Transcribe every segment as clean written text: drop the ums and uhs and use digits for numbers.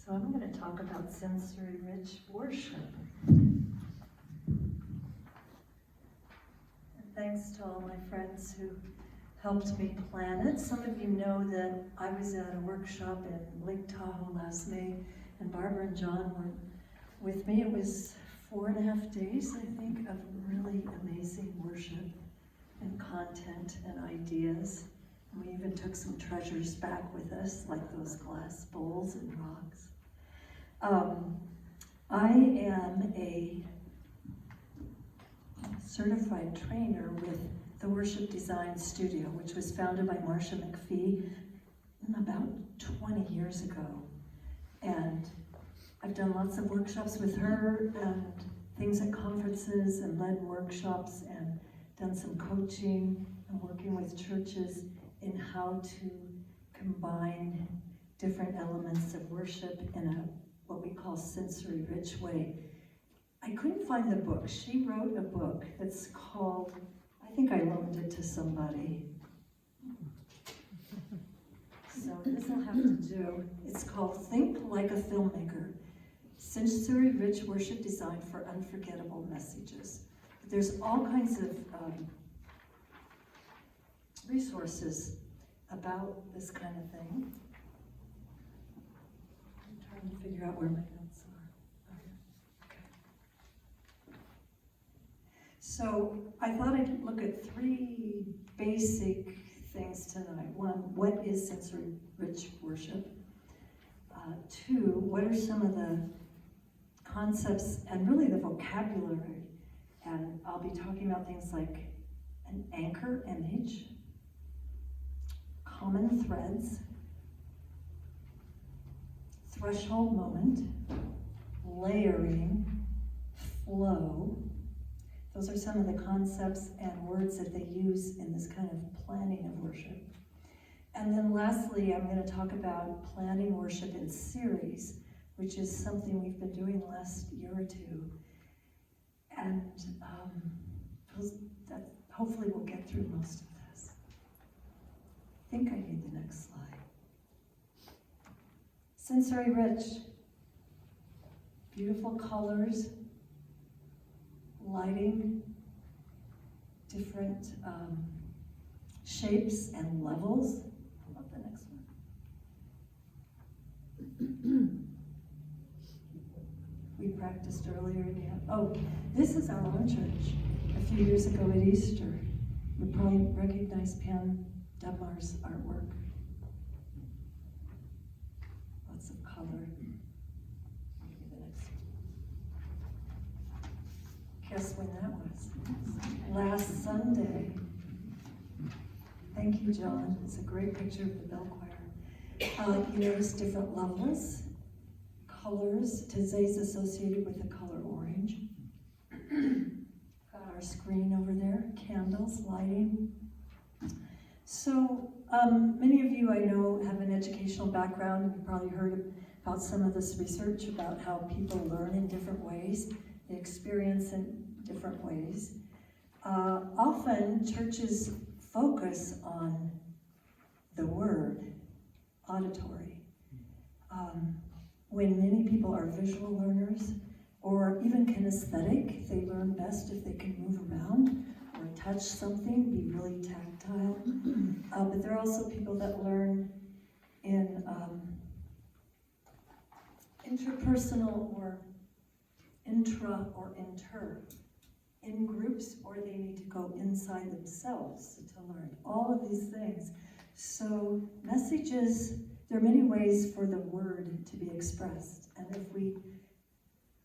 So I'm going to talk about sensory-rich worship. And thanks to all my friends who helped me plan it. Some of you know that I was at a workshop in Lake Tahoe last May, and Barbara and John were with me. It was 4.5 days, I think, of really amazing worship and content and ideas. And we even took some treasures back with us, like those glass bowls and rocks. I am a certified trainer with the Worship Design Studio, which was founded by Marcia McPhee about 20 years ago. And I've done lots of workshops with her and things at conferences and led workshops and done some coaching and working with churches in how to combine different elements of worship in a what we call sensory-rich way. I couldn't find the book. She wrote a book that's called, I think I loaned it to somebody. So this will have to do. It's called Think Like a Filmmaker, Sensory-Rich Worship Design for Unforgettable Messages. There's all kinds of resources about this kind of thing. I'm trying to figure out where my notes are. Okay. So I thought I'd look at 3 basic things tonight. 1, what is sensory-rich worship? 2, what are some of the concepts and really the vocabulary? And I'll be talking about things like an anchor image, common threads, threshold moment, layering, flow. Those are some of the concepts and words that they use in this kind of planning of worship. And then lastly, I'm going to talk about planning worship in series, which is something we've been doing the last year or 2. And that hopefully we'll get through most of this. I think I need the next slide. Sensory rich, beautiful colors, lighting, different shapes and levels. I love the next one. We practiced earlier. Oh, this is our own church. A few years ago at Easter, you probably recognize Pam Dubmar's artwork. Lots of color. Guess when that was? Last Sunday. Thank you, John. It's a great picture of the bell choir. You notice different levels, colors. Today's associated with the color orange. Got our screen over there, candles, lighting. So many of you I know have an educational background. You've probably heard about some of this research about how people learn in different ways, they experience in different ways. Often churches focus on the word, auditory. When many people are visual learners or even kinesthetic, they learn best if they can move around or touch something, be really tactile. But there are also people that learn in interpersonal or intra or inter, in groups, or they need to go inside themselves to learn. All of these things. So messages, there are many ways for the word to be expressed. And if we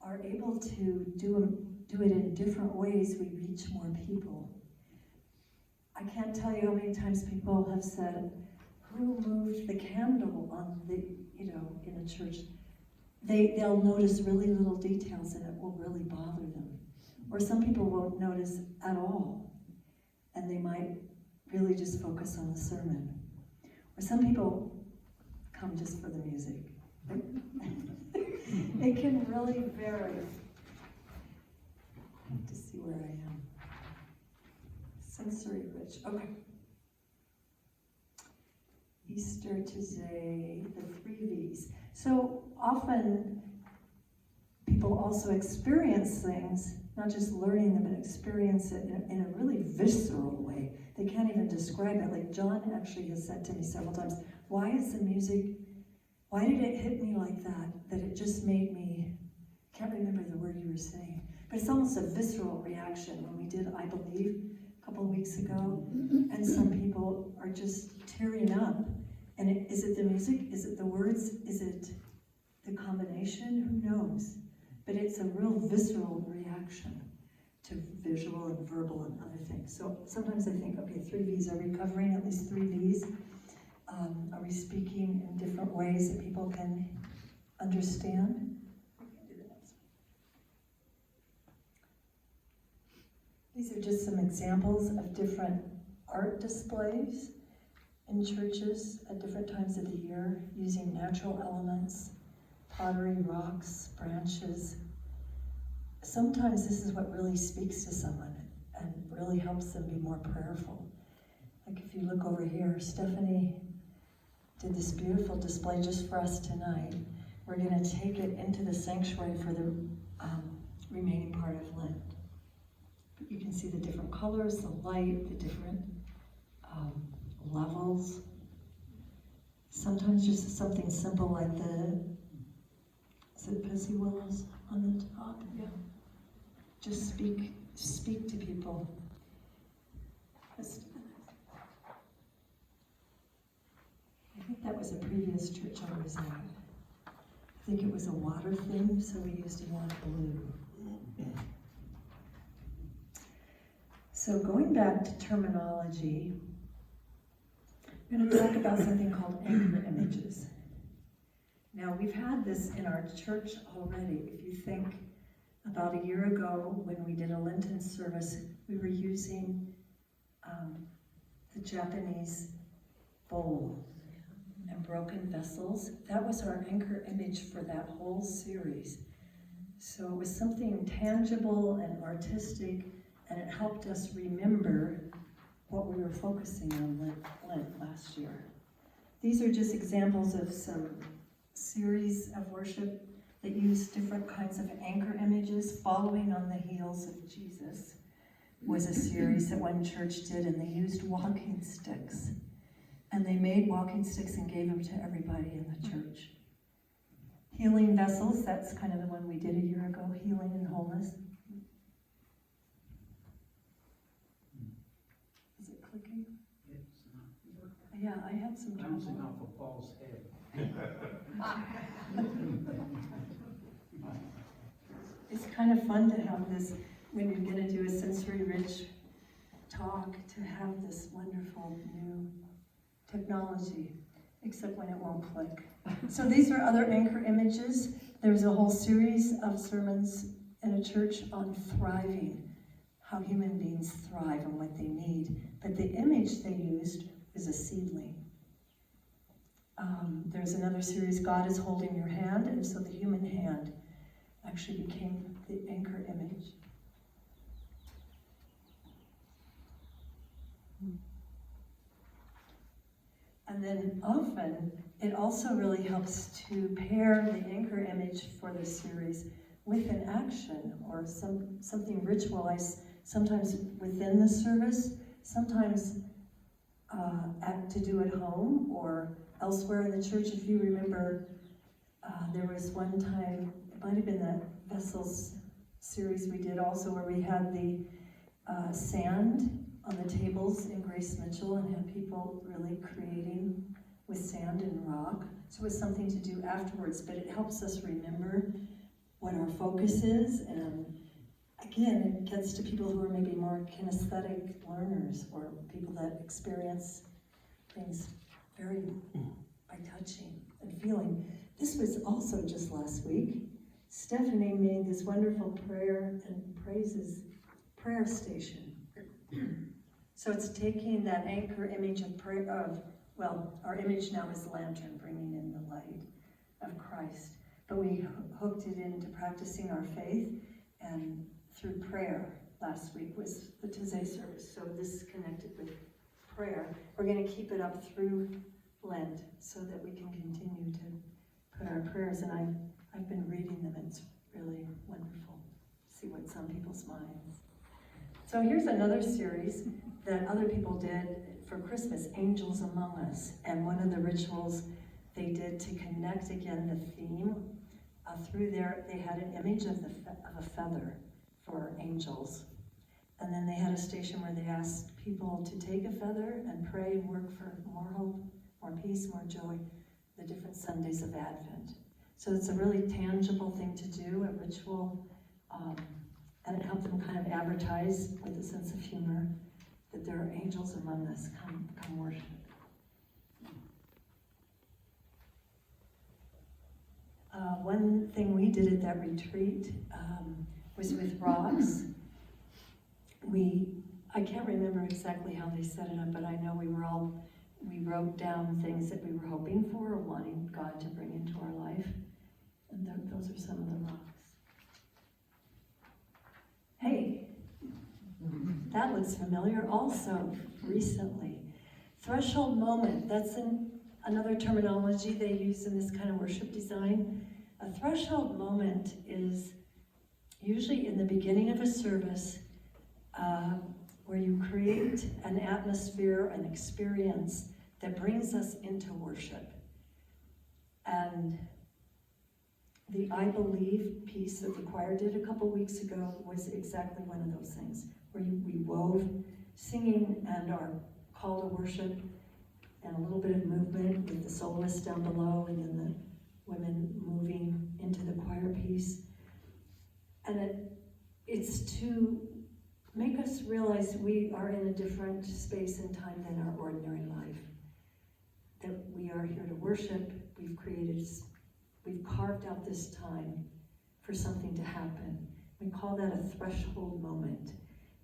are able to do it in different ways, we reach more people. I can't tell you how many times people have said, who moved the candle on the, in a church? They'll notice really little details and it will really bother them. Or some people won't notice at all, and they might really just focus on the sermon. Or some people come just for the music. It can really vary. I have to see where I am. Sensory rich. Okay. Easter today, the 3 V's. So often people also experience things, not just learning them, but experience it in a really visceral way. They can't even describe it. Like John actually has said to me several times, why did it hit me like that it just made me, can't remember the word you were saying, but it's almost a visceral reaction. When we did I Believe a couple of weeks ago, and some people are just tearing up. And is it the music? Is it the words? Is it the combination? Who knows? But it's a real visceral reaction to visual and verbal and other things. So sometimes I think, okay, 3 V's, are we covering at least 3 V's? Are we speaking in different ways that people can understand? These are just some examples of different art displays in churches at different times of the year, using natural elements, pottery, rocks, branches. Sometimes this is what really speaks to someone and really helps them be more prayerful. Like if you look over here, Stephanie did this beautiful display just for us tonight. We're going to take it into the sanctuary for the remaining part of Lent. But you can see the different colors, the light, the different levels. Sometimes just something simple like is it pussy willows on the top? Yeah. Just speak to people. I think that was a previous church I was at. I think it was a water theme, so we used a lot of blue. So going back to terminology, I'm going to talk about something called anchor images. Now, we've had this in our church already. If you think about a year ago when we did a Lenten service, we were using the Japanese bowl and broken vessels. That was our anchor image for that whole series. So it was something tangible and artistic, and it helped us remember what we were focusing on Lent last year. These are just examples of some series of worship that use different kinds of anchor images. Following on the heels of Jesus was a series that one church did, and they used walking sticks. And they made walking sticks and gave them to everybody in the church. Healing vessels, that's kind of the one we did a year ago, healing and wholeness. Is it clicking? It's not. Yeah, I had some trouble. Bouncing off of Paul's head. It's kind of fun to have this, when you're going to do a sensory-rich talk, to have this wonderful new technology, except when it won't click. So these are other anchor images. There's a whole series of sermons in a church on thriving, how human beings thrive and what they need. But the image they used was a seedling. There's another series, God is holding your hand, and so the human hand actually became the anchor image. And then often, it also really helps to pair the anchor image for the series with an action or something ritualized, sometimes within the service, sometimes to do at home or elsewhere in the church. If you remember, there was one time, it might have been that Vessels series we did also, where we had the sand on the tables in Grace Mitchell and had people really creating with sand and rock. So it was something to do afterwards, but it helps us remember what our focus is, and again, it gets to people who are maybe more kinesthetic learners or people that experience things very by touching and feeling. This was also just last week. Stephanie made this wonderful prayer and praises prayer station. So it's taking that anchor image of prayer, our image now is lantern, bringing in the light of Christ. But we hooked it into practicing our faith, and through prayer last week was the Tuesday service. So this is connected with prayer. We're going to keep it up through Lent so that we can continue to put our prayer prayers, and I've been reading them. It's really wonderful to see what's on people's minds. So here's another series that other people did for Christmas, Angels Among Us. And one of the rituals they did to connect again the theme through there, they had an image of a feather for angels. And then they had a station where they asked people to take a feather and pray and work for more hope, more peace, more joy, the different Sundays of Advent. So it's a really tangible thing to do, a ritual, and it helped them kind of advertise with a sense of humor that there are angels among us, come worship. One thing we did at that retreat was with rocks. I can't remember exactly how they set it up, but I know we wrote down things that we were hoping for or wanting God to bring into our life. And those are some of the rocks. Hey, that looks familiar also recently. Threshold moment, that's another terminology they use in this kind of worship design. A threshold moment is usually in the beginning of a service where you create an atmosphere, an experience that brings us into worship. And the I Believe piece that the choir did a couple weeks ago was exactly one of those things, where we wove singing and our call to worship and a little bit of movement with the soloist down below and then the women moving into the choir piece. And it's to make us realize we are in a different space and time than our ordinary life. That we are here to worship, we've carved out this time for something to happen. We call that a threshold moment.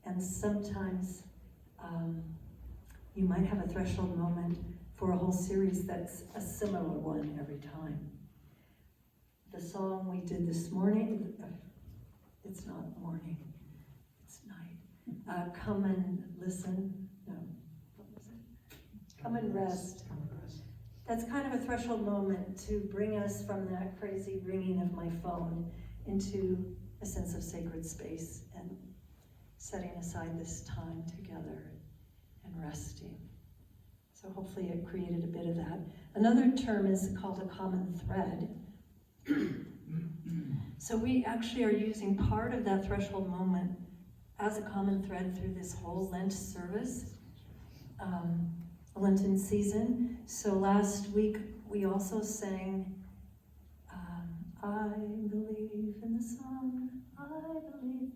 And sometimes you might have a threshold moment for a whole series that's a similar one every time. The song we did this morning, it's not morning, it's night. Come and listen, no, what was it? Come and rest. That's kind of a threshold moment to bring us from that crazy ringing of my phone into a sense of sacred space and setting aside this time together and resting. So hopefully it created a bit of that. Another term is called a common thread. So we actually are using part of that threshold moment as a common thread through this whole Lent service, Lenten season. So last week we also sang, I believe in the song, I believe.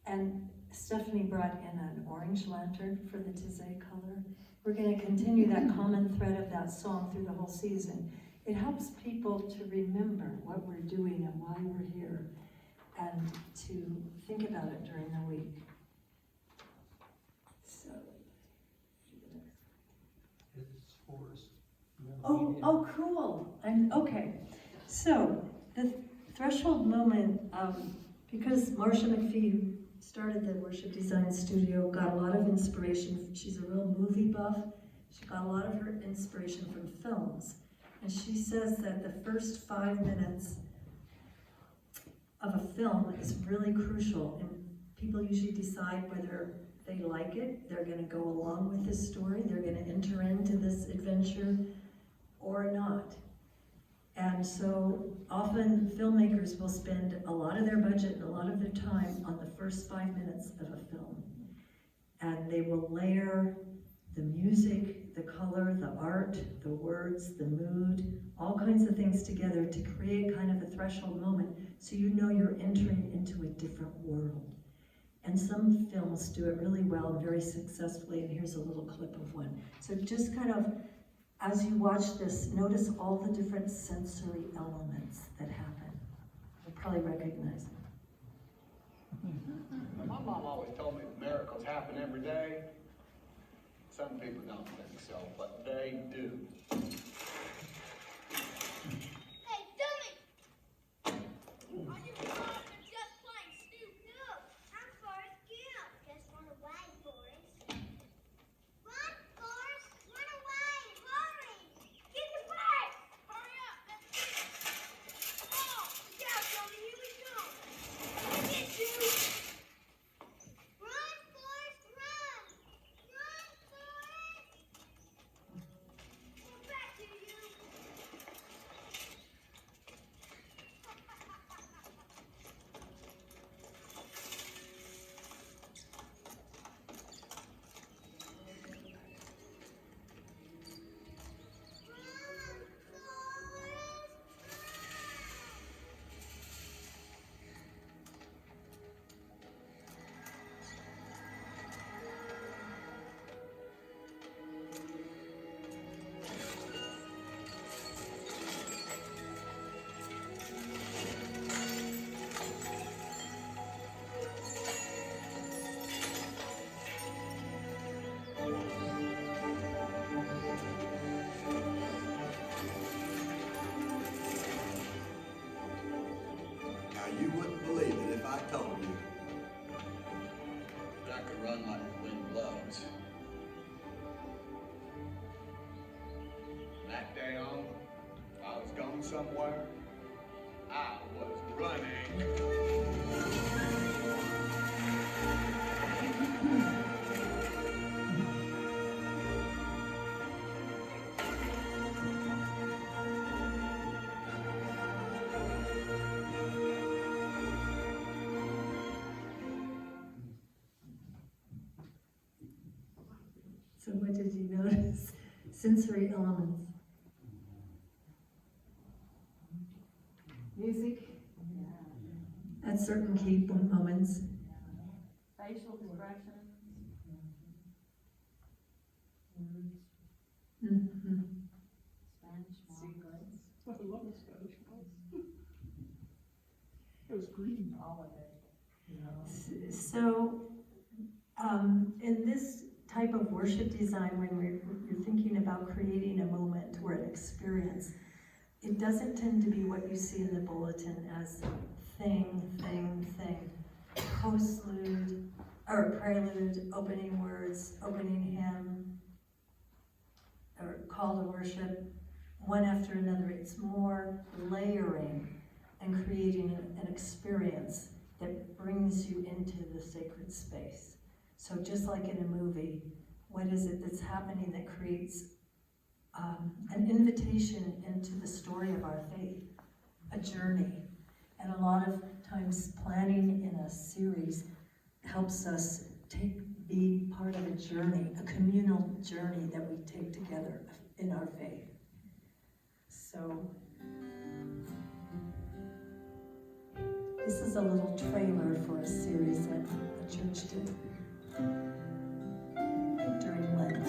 And Stephanie brought in an orange lantern for the Tizé color. We're going to continue that common thread of that song through the whole season. It helps people to remember what we're doing and why we're here, and to think about it during the week. So, It's Forrest. oh, cool. Okay. So the threshold moment, because Marcia McPhee, who started the Worship Design Studio, got a lot of inspiration. She's a real movie buff. She got a lot of her inspiration from films. And she says that the first 5 minutes of a film is really crucial, and people usually decide whether they like it, they're going to go along with this story, they're going to enter into this adventure, or not. And so often filmmakers will spend a lot of their budget and a lot of their time on the first 5 minutes of a film. And they will layer the music, the color, the art, the words, the mood, all kinds of things together to create kind of a threshold moment so you know you're entering into a different world. And some films do it really well and very successfully, and here's a little clip of one. So just kind of, as you watch this, notice all the different sensory elements that happen. You'll probably recognize them. My mom always told me miracles happen every day. Some people don't think so, but they do. Hey, dummy! Are you caught or just plain stupid? No, I'm Forrest Gump. Just run away, Forrest. Run, Forrest! Run away! Hurry! Get the bag! Hurry up! somewhere, I was running. So what did you notice? Sensory elements. Music. At certain key moments. Facial expressions. Mm-hmm. Spanish sequence. I love the Spanish one. It was green. All of it. So, in this type of worship design, when you're thinking about creating a moment or an experience, it doesn't tend to be what you see in the bulletin as thing, postlude, or prelude, opening words, opening hymn, or call to worship, one after another. It's more layering and creating an experience that brings you into the sacred space. So just like in a movie, what is it that's happening that creates an invitation into the story of our faith, a journey? And a lot of times planning in a series helps us be part of a journey, a communal journey that we take together in our faith. So this is a little trailer for a series that the church did during Lent.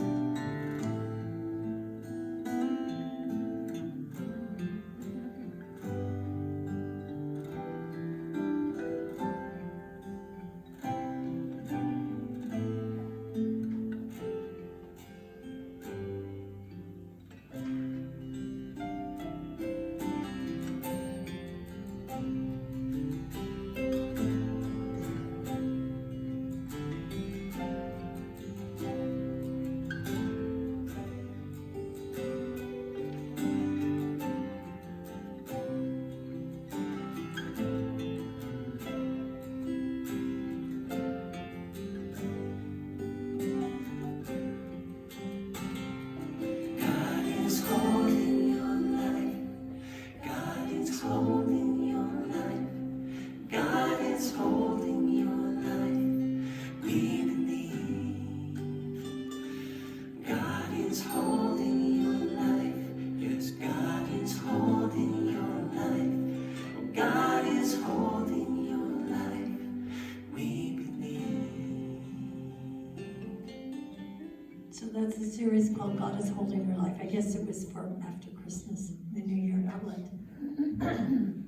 So that's a series called God is Holding Your Life. I guess it was for after Christmas, the New Year, not Lent.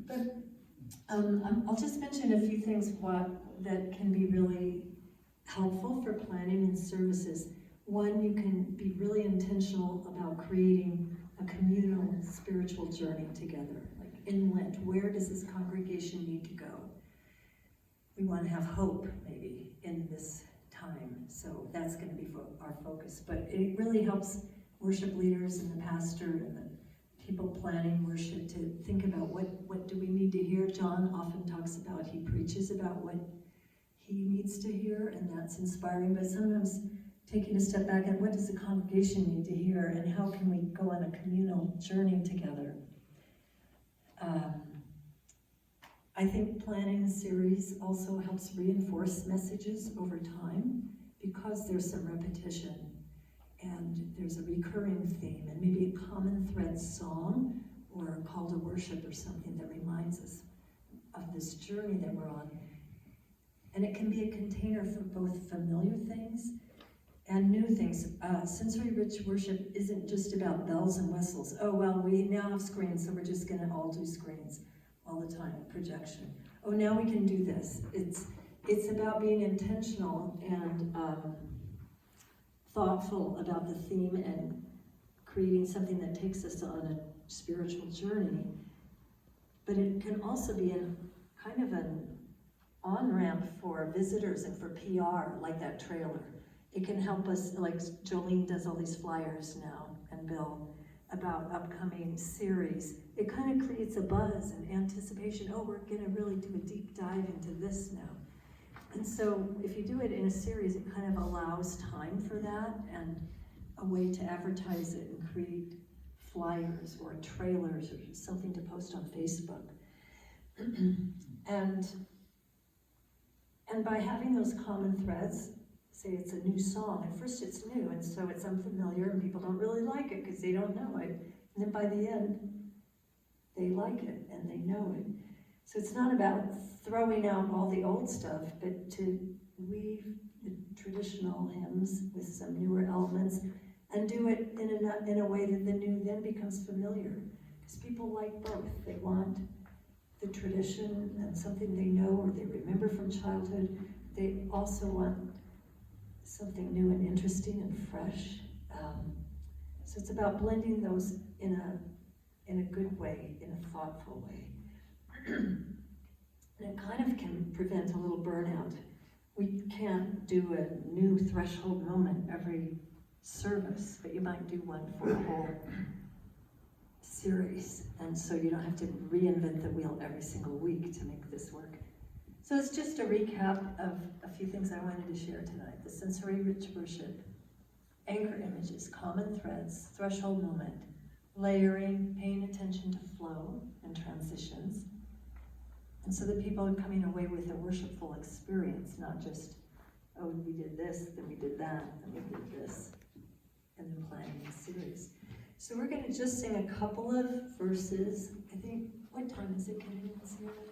But I'll just mention a few things that can be really helpful for planning and services. One, you can be really intentional about creating a communal spiritual journey together. Like in Lent, where does this congregation need to go? We want to have hope, maybe, in this time. So that's going to be our focus. But it really helps worship leaders and the pastor and the people planning worship to think about what do we need to hear. John often talks about, he preaches about what he needs to hear, and that's inspiring. But sometimes taking a step back and what does the congregation need to hear, and how can we go on a communal journey together? I think planning a series also helps reinforce messages over time because there's some repetition and there's a recurring theme and maybe a common thread song or a call to worship or something that reminds us of this journey that we're on. And it can be a container for both familiar things and new things. Sensory-rich worship isn't just about bells and whistles. Oh, well, we now have screens, so we're just going to all do screens all the time, projection. Oh, now we can do this. It's about being intentional and thoughtful about the theme and creating something that takes us on a spiritual journey. But it can also be kind of an on-ramp for visitors and for PR, like that trailer. It can help us, like Jolene does all these flyers now, and Bill, about upcoming series, it kind of creates a buzz and anticipation. Oh, we're going to really do a deep dive into this now. And so if you do it in a series, it kind of allows time for that and a way to advertise it and create flyers or trailers or something to post on Facebook. And by having those common threads, say it's a new song, at first it's new, and so it's unfamiliar, and people don't really like it because they don't know it. And then by the end, they like it and they know it. So it's not about throwing out all the old stuff, but to weave the traditional hymns with some newer elements and do it in a way that the new then becomes familiar. Because people like both. They want the tradition and something they know or they remember from childhood. They also want something new and interesting and fresh. So it's about blending those in a good way, in a thoughtful way. And it kind of can prevent a little burnout. We can't do a new threshold moment every service, but you might do one for a whole series. And so you don't have to reinvent the wheel every single week to make this work. So it's just a recap of a few things I wanted to share tonight. The sensory-rich worship, anchor images, common threads, threshold moment, layering, paying attention to flow and transitions. And so that people are coming away with a worshipful experience, not just, oh, we did this, then we did that, then we did this, and then planning a series. So we're going to just sing a couple of verses. I think, what time is it, Kellie? Let's see.